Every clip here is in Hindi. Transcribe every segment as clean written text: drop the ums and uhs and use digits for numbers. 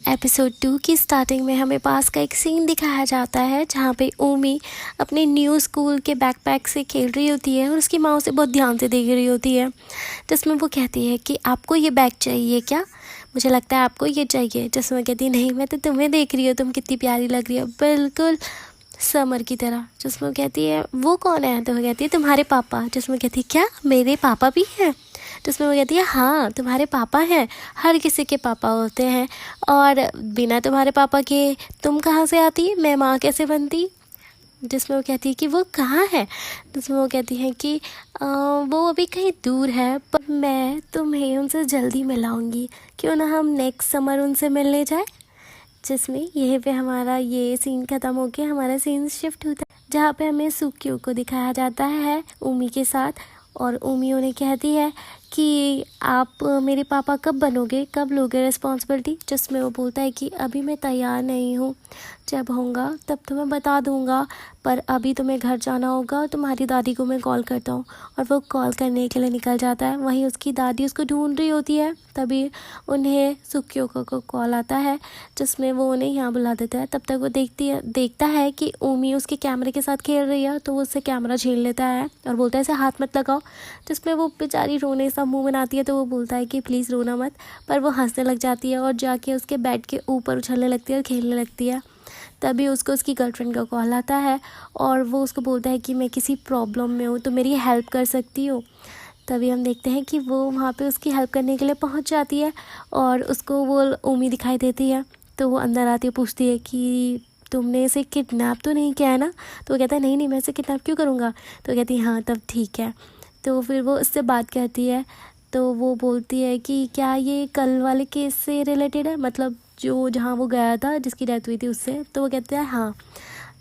एपिसोड 2 की स्टार्टिंग में हमें पास का एक सीन दिखाया जाता है जहाँ पे ऊमी अपने न्यू स्कूल के बैकपैक से खेल रही होती है और उसकी माँ उसे बहुत ध्यान से देख रही होती है, जिसमें वो कहती है कि आपको ये बैग चाहिए क्या, मुझे लगता है आपको ये चाहिए। जिसमें कहती है नहीं, मैं तो तुम्हें देख रही हूँ, तुम कितनी प्यारी लग रही हो, बिल्कुल समर की तरह। जिसमें कहती है वो कौन है, तो वो कहती है तुम्हारे पापा। जिसमें कहती है क्या मेरे पापा भी हैं, जिसमें वो कहती है हाँ तुम्हारे पापा हैं, हर किसी के पापा होते हैं, और बिना तुम्हारे पापा के तुम कहाँ से आती, मैं माँ कैसे बनती। जिसमें वो कहती है कि वो कहाँ है, जिसमें वो कहती है कि वो अभी कहीं दूर है, पर मैं तुम्हें उनसे जल्दी मिलाऊंगी, क्यों ना हम नेक्स्ट समर उनसे मिलने जाए। जिसमें यहीं पे हमारा ये सीन ख़त्म होके हमारा सीन शिफ्ट होता है, जहाँ पे हमें सुक्यू को दिखाया जाता है ऊमी के साथ, और ऊमी उन्हें कहती है कि आप मेरे पापा कब बनोगे, कब लोगे रिस्पॉन्सिबिलिटी। जिसमें वो बोलता है कि अभी मैं तैयार नहीं हूँ, जब होऊंगा तब तुम्हें बता दूंगा, पर अभी तुम्हें घर जाना होगा और तुम्हारी दादी को मैं कॉल करता हूँ। और वो कॉल करने के लिए निकल जाता है। वहीं उसकी दादी उसको ढूंढ रही होती है, तभी उन्हें सुक्यो को कॉल आता है, जिसमें वो उन्हें यहाँ बुला देता है। तब तक वो देखता है कि ऊमी उसके कैमरे के साथ खेल रही है, तो वो उससे कैमरा छीन लेता है और बोलता है इसे हाथ मत लगाओ। जिसमें वो बेचारी रोने सा मुँह बनाती है, तो वो बोलता है कि प्लीज़ रोना मत, पर वो हंसने लग जाती है और जाके उसके बेड के ऊपर उछलने लगती है और खेलने लगती है। तभी उसको उसकी गर्लफ्रेंड का कॉल आता है और वो उसको बोलता है कि मैं किसी प्रॉब्लम में हूँ, तो मेरी हेल्प कर सकती हो। तभी हम देखते हैं कि वो वहाँ पे उसकी हेल्प करने के लिए पहुँच जाती है और उसको वो ऊमी दिखाई देती है। तो वो अंदर आती है, पूछती है कि तुमने इसे किडनैप तो नहीं किया है ना। तो वो कहता है नहीं नहीं, मैं इसे किडनैप क्यों करूँगा। तो कहती है हाँ तब ठीक है। तो फिर वो उससे बात करती है, तो वो बोलती है कि क्या ये कल वाले केस से रिलेटेड है, मतलब जो जहाँ वो गया था जिसकी डेथ हुई थी उससे। तो वो कहते हैं हाँ।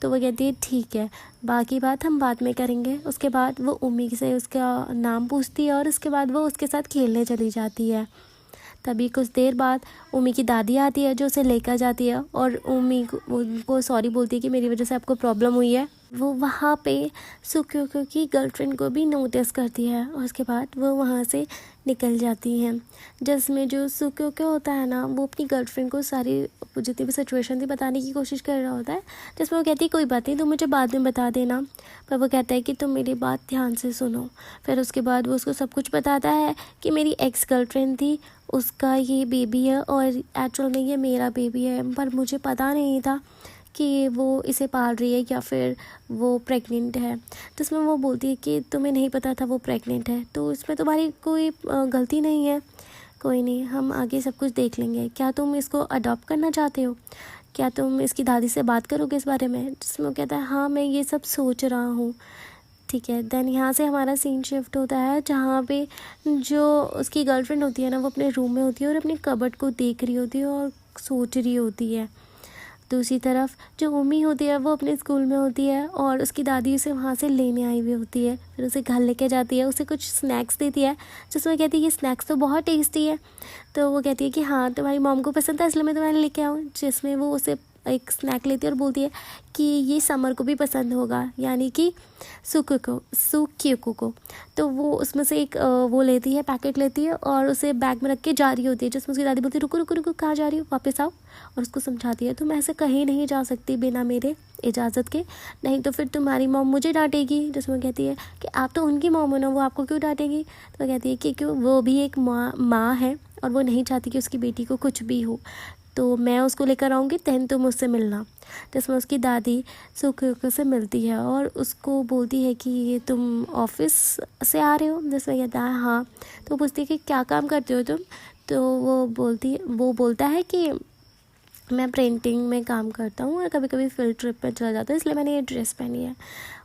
तो वो कहती है ठीक है, बाकी बात हम बाद में करेंगे। उसके बाद वो उम्मी से उसका नाम पूछती है और उसके बाद वो उसके साथ खेलने चली जाती है। तभी कुछ देर बाद उम्मी की दादी आती है जो उसे लेकर जाती है और उम्मी को उनको सॉरी बोलती है कि मेरी वजह से आपको प्रॉब्लम हुई है। वो वहाँ पे सुक्योको की गर्लफ्रेंड को भी नोटिस करती है और उसके बाद वो वहाँ से निकल जाती हैं। जिसमें जो सुक्योको होता है ना, वो अपनी गर्लफ्रेंड को सारी जितनी भी सिचुएशन थी बताने की कोशिश कर रहा होता है। जिसमें वो कहती है कोई बात नहीं, तुम मुझे बाद में बता देना, पर वो कहता है कि तुम मेरी बात ध्यान से सुनो। फिर उसके बाद वो उसको सब कुछ बताता है कि मेरी एक्स गर्लफ्रेंड थी, उसका ये बेबी है और एक्चुअल में ये मेरा बेबी है, पर मुझे पता नहीं था कि वो इसे पाल रही है या फिर वो प्रेग्नेंट है। तो इसमें वो बोलती है कि तुम्हें नहीं पता था वो प्रेग्नेंट है, तो इसमें तुम्हारी कोई गलती नहीं है, कोई नहीं, हम आगे सब कुछ देख लेंगे। क्या तुम इसको अडॉप्ट करना चाहते हो, क्या तुम इसकी दादी से बात करोगे इस बारे में। जिसमें वो कहता है हाँ मैं ये सब सोच रहा हूँ। ठीक है, देन यहाँ से हमारा सीन शिफ्ट होता है जहाँ पे जो उसकी गर्लफ्रेंड होती है ना, वो अपने रूम में होती है और अपनी कबर्ड को देख रही होती है और सोच रही होती है। दूसरी तरफ जो उम्मी होती है वो अपने स्कूल में होती है और उसकी दादी उसे वहाँ से लेने आई हुई होती है। फिर उसे घर लेके जाती है, उसे कुछ स्नैक्स देती है, जिसमें कहती है ये स्नैक्स तो बहुत टेस्टी है। तो वो कहती है कि हाँ तुम्हारी मॉम को पसंद था इसलिए मैं तुम्हारे लेके आऊँ। जिसमें वो उसे एक स्नैक लेती है और बोलती है कि ये समर को भी पसंद होगा, यानी कि सुक्योको को। तो वो उसमें से एक वो लेती है, पैकेट लेती है और उसे बैग में रख के जा रही होती है। जिसमें उसकी दादी बोलती है रुको रुको रुको, कहाँ जा रही हो, वापस आओ। और उसको समझाती है तुम ऐसे कहीं नहीं जा सकती बिना मेरे इजाज़त के, नहीं तो फिर तुम्हारी मॉम मुझे डांटेगी। जिसमें कहती है कि आप तो उनकी मॉम हो ना, वो आपको क्यों डांटेगी। तो कहती है कि क्यों, वो भी एक माँ है और वो नहीं चाहती कि उसकी बेटी को कुछ भी हो, तो मैं उसको लेकर आऊँगी, देन तुम मुझसे मिलना। जिसमें उसकी दादी सुक्योको से मिलती है और उसको बोलती है कि ये तुम ऑफिस से आ रहे हो। जिसमें कहता है हाँ। तो पूछती है कि क्या काम करते हो तुम। तो वो बोलता है कि मैं प्रिंटिंग में काम करता हूँ और कभी कभी फील्ड ट्रिप पर चला जाता हूँ, इसलिए मैंने ये ड्रेस पहनी है।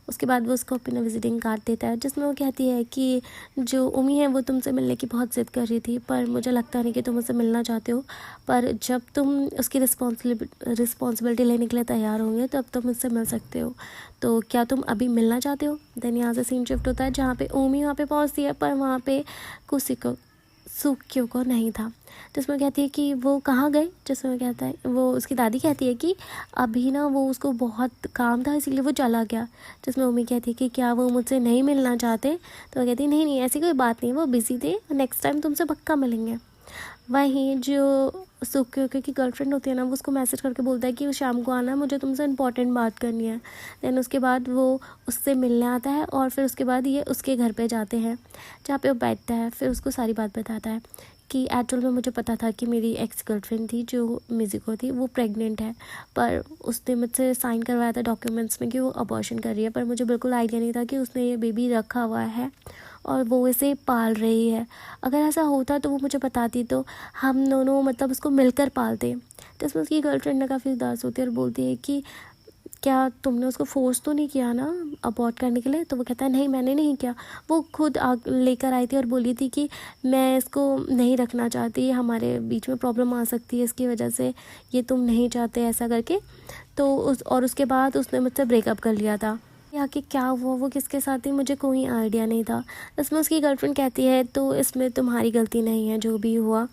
उसके बाद वो उसको अपना विजिटिंग कार्ड देता है, जिसमें वो कहती है कि जो उम्मी है वो तुमसे मिलने की बहुत ज़िद कर रही थी, पर मुझे लगता नहीं कि तुम उससे मिलना चाहते हो, पर जब तुम उसकी रिस्पॉन्सिबिलिटी लेने के लिए तैयार होंगे तब तुम मुझसे मिल सकते हो, तो क्या तुम अभी मिलना चाहते हो। देन यहाँ से सीन शिफ्ट होता है जहाँ पे उम्मी वहाँ पे पहुँचती है, पर वहाँ पे सुक्योको नहीं था। जिसमें कहती है कि वो कहाँ गए। जिसमें कहता है वो उसकी दादी कहती है कि अभी ना वो उसको बहुत काम था इसीलिए वो चला गया। जिसमें उम्मी कहती है कि क्या वो मुझसे नहीं मिलना चाहते। तो वो कहती है नहीं नहीं ऐसी कोई बात नहीं, वो बिज़ी थे, नेक्स्ट टाइम तुमसे पक्का मिलेंगे। वहीं जो सुक्योके की गर्लफ्रेंड होती है ना, वो उसको मैसेज करके बोलता है कि वो शाम को आना, मुझे तुमसे इंपॉर्टेंट बात करनी है। देन उसके बाद वो उससे मिलने आता है और फिर उसके बाद ये उसके घर पे जाते हैं जहाँ पे वो बैठता है। फिर उसको सारी बात बताता है कि एक्चुअल में मुझे पता था कि मेरी एक्स गर्लफ्रेंड थी जो मिज़ुको थी, वो प्रेग्नेंट है, पर उसने मुझसे साइन करवाया था डॉक्यूमेंट्स में कि वो अबॉर्शन कर रही है, पर मुझे बिल्कुल आइडिया नहीं था कि उसने ये बेबी रखा हुआ है और वो इसे पाल रही है। अगर ऐसा होता तो वो मुझे बताती तो हम दोनों मतलब उसको मिलकर पालते। तो इसमें उसकी गर्लफ्रेंड ना काफ़ी उदास होती है और बोलती है कि क्या तुमने उसको फोर्स तो नहीं किया ना अबॉर्ट करने के लिए? तो वो कहता है नहीं, मैंने नहीं किया, वो खुद लेकर आई थी और बोली थी कि मैं इसको नहीं रखना चाहती, हमारे बीच में प्रॉब्लम आ सकती है इसकी वजह से, ये तुम नहीं चाहते ऐसा करके। तो उसके बाद उसने मुझसे ब्रेकअप कर लिया था। यहाँ कि क्या हुआ, वो किसके साथ थी, मुझे कोई आइडिया नहीं था। इसमें उसकी गर्लफ्रेंड कहती है तो इसमें तुम्हारी गलती नहीं है जो भी हुआ,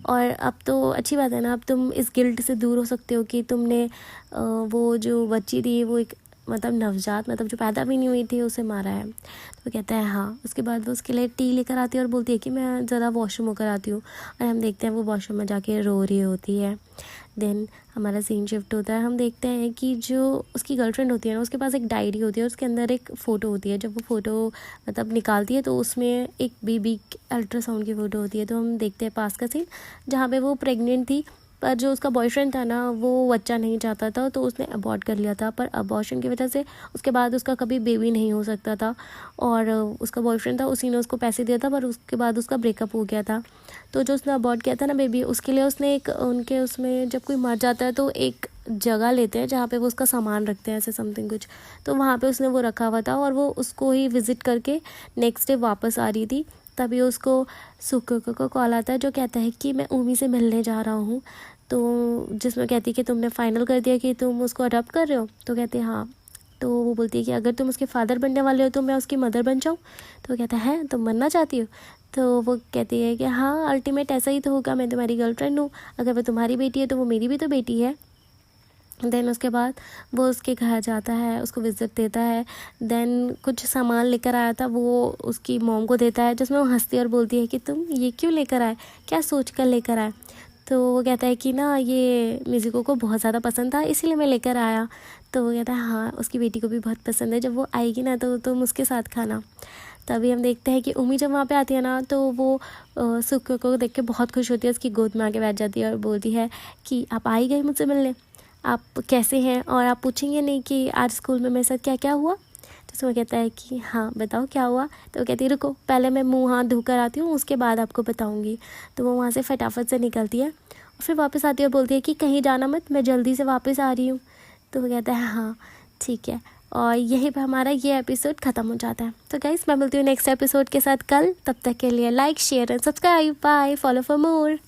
और अब तो अच्छी बात है ना, अब तुम इस गिल्ट से दूर हो सकते हो कि तुमने वो जो बच्ची थी वो एक मतलब नवजात मतलब जो पैदा भी नहीं हुई थी उसे मारा है। तो वो कहता है हाँ। उसके बाद वो उसके लिए टी लेकर आती है और बोलती है कि मैं ज़रा वॉशरूम होकर आती हूँ, और हम देखते हैं वो वॉशरूम में जाके रो रही होती है। देन हमारा सीन शिफ्ट होता है, हम देखते हैं कि जो उसकी गर्लफ्रेंड होती है ना, उसके पास एक डायरी होती है और उसके अंदर एक फ़ोटो होती है। जब वो फ़ोटो मतलब निकालती है तो उसमें एक बेबी अल्ट्रासाउंड की फ़ोटो होती है। तो हम देखते हैं पास का सीन जहाँ पे वो प्रेग्नेंट थी, पर जो उसका बॉयफ्रेंड था ना वो बच्चा नहीं चाहता था, तो उसने अबॉर्ट कर लिया था। पर अबॉर्शन की वजह से उसके बाद उसका कभी बेबी नहीं हो सकता था, और उसका बॉयफ्रेंड था उसी ने उसको पैसे दिया था, पर उसके बाद उसका ब्रेकअप हो गया था। तो जो उसने अबॉर्ट किया था ना बेबी, उसके लिए उसने एक उनके उसमें जब कोई मर जाता है तो एक जगह लेते हैं जहाँ पे वो उसका सामान रखते हैं, ऐसे समथिंग कुछ। तो वहाँ पे उसने वो रखा हुआ था और वो उसको ही विज़िट करके नेक्स्ट डे वापस आ रही थी। तभी उसको सुक्योको को कॉल आता है जो कहता है कि मैं ऊमी से मिलने जा रहा हूँ। तो जिसमें कहती है कि तुमने फ़ाइनल कर दिया कि तुम उसको अडॉप्ट कर रहे हो? तो कहते हैं हाँ। तो वो बोलती है कि अगर तुम उसके फादर बनने वाले हो तो मैं उसकी मदर बन जाऊँ? तो वो कहता है तुम बनना चाहती हो? तो वो कहती है कि हाँ, अल्टीमेट ऐसा ही तो होगा, मैं तुम्हारी गर्लफ्रेंड हूँ, अगर वो तुम्हारी बेटी है तो वो मेरी भी तो बेटी है। देन उसके बाद वो उसके घर जाता है, उसको विज़िट देता है। देन कुछ सामान लेकर आया था वो उसकी मॉम को देता है, जिसमें वो हंसती है और बोलती है कि तुम ये क्यों लेकर आए, क्या सोच कर लेकर आए? तो वो कहता है कि ना ये मिज़ुको को बहुत ज़्यादा पसंद था इसीलिए मैं लेकर आया। तो वो कहता है हाँ, उसकी बेटी को भी बहुत पसंद है, जब वो आएगी ना तो तुम उसके साथ खाना। तभी हम देखते हैं कि उमी जब वहाँ पे आती है ना तो वो सुक्योको को देख के बहुत खुश होती है, उसकी गोद में आके बैठ जाती है और बोलती है कि आप आ ही गए मुझसे मिलने, आप कैसे हैं, और आप पूछेंगे नहीं कि आज स्कूल में मेरे साथ क्या क्या हुआ? तो उसमें कहता है कि हाँ बताओ क्या हुआ? तो वो कहती है रुको पहले मैं मुंह हाथ धोकर आती हूँ, उसके बाद आपको बताऊँगी। तो वो वहाँ से फटाफट से निकलती है और फिर वापस आती है और बोलती है कि कहीं जाना मत, मैं जल्दी से वापस आ रही हूँ। तो वो कहता है हाँ ठीक है, और यहीं पर हमारा ये एपिसोड ख़त्म हो जाता है। तो गाइस मैं मिलती हूँ नेक्स्ट एपिसोड के साथ कल, तब तक के लिए like share and subscribe, bye, follow for more.